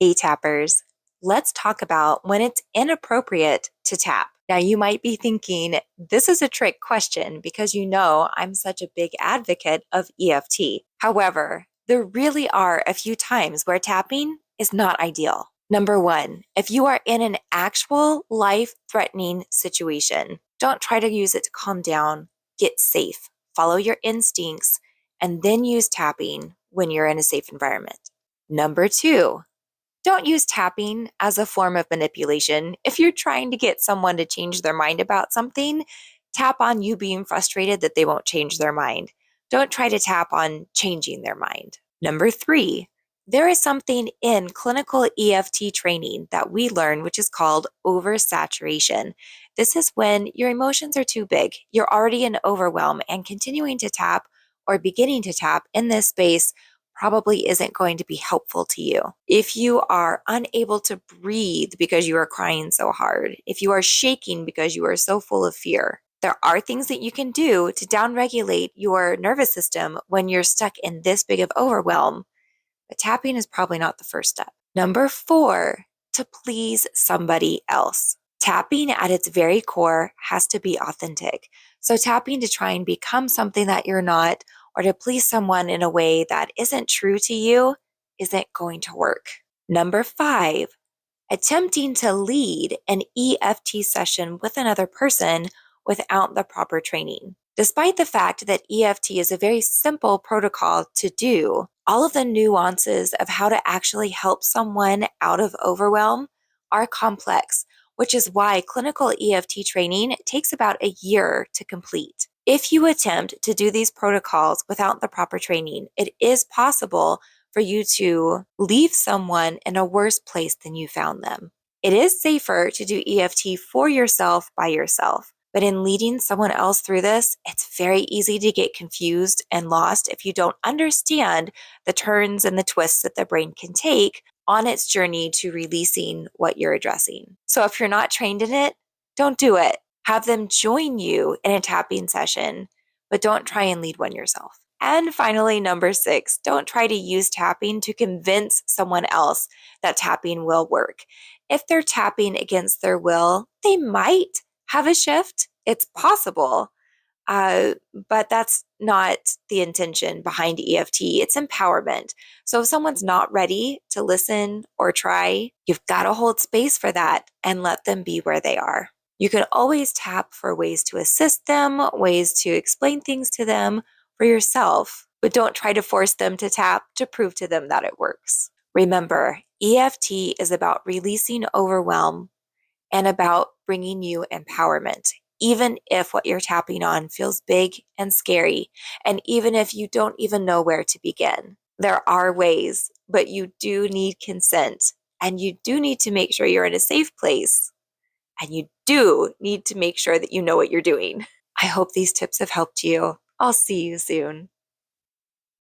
Hey tappers, let's talk about when it's inappropriate to tap. Now, you might be thinking, this is a trick question because you know I'm such a big advocate of EFT. However, there really are a few times where tapping is not ideal. Number one, if you are in an actual life-threatening situation, don't try to use it to calm down, get safe, follow your instincts, and then use tapping when you're in a safe environment. Number two, don't use tapping as a form of manipulation. If you're trying to get someone to change their mind about something, tap on you being frustrated that they won't change their mind. Don't try to tap on changing their mind. Number three, there is something in clinical EFT training that we learn, which is called oversaturation. This is when your emotions are too big. You're already in overwhelm, and continuing to tap or beginning to tap in this space probably isn't going to be helpful to you. If you are unable to breathe because you are crying so hard, if you are shaking because you are so full of fear, there are things that you can do to downregulate your nervous system when you're stuck in this big of overwhelm. But tapping is probably not the first step. Number four, to please somebody else. Tapping at its very core has to be authentic. So tapping to try and become something that you're not, or to please someone in a way that isn't true to you, isn't going to work. Number five, attempting to lead an EFT session with another person without the proper training. Despite the fact that EFT is a very simple protocol to do, all of the nuances of how to actually help someone out of overwhelm are complex, which is why clinical EFT training takes about a year to complete. If you attempt to do these protocols without the proper training, it is possible for you to leave someone in a worse place than you found them. It is safer to do EFT for yourself by yourself, but in leading someone else through this, it's very easy to get confused and lost if you don't understand the turns and the twists that the brain can take on its journey to releasing what you're addressing. So if you're not trained in it, don't do it. Have them join you in a tapping session, but don't try and lead one yourself. And finally, number six, don't try to use tapping to convince someone else that tapping will work. If they're tapping against their will, they might have a shift. It's possible, but that's not the intention behind EFT. It's empowerment. So if someone's not ready to listen or try, you've got to hold space for that and let them be where they are. You can always tap for ways to assist them, ways to explain things to them for yourself, but don't try to force them to tap to prove to them that it works. Remember, EFT is about releasing overwhelm and about bringing you empowerment, even if what you're tapping on feels big and scary, and even if you don't even know where to begin. There are ways, but you do need consent, and you do need to make sure you're in a safe place. And you do need to make sure that you know what you're doing. I hope these tips have helped you. I'll see you soon.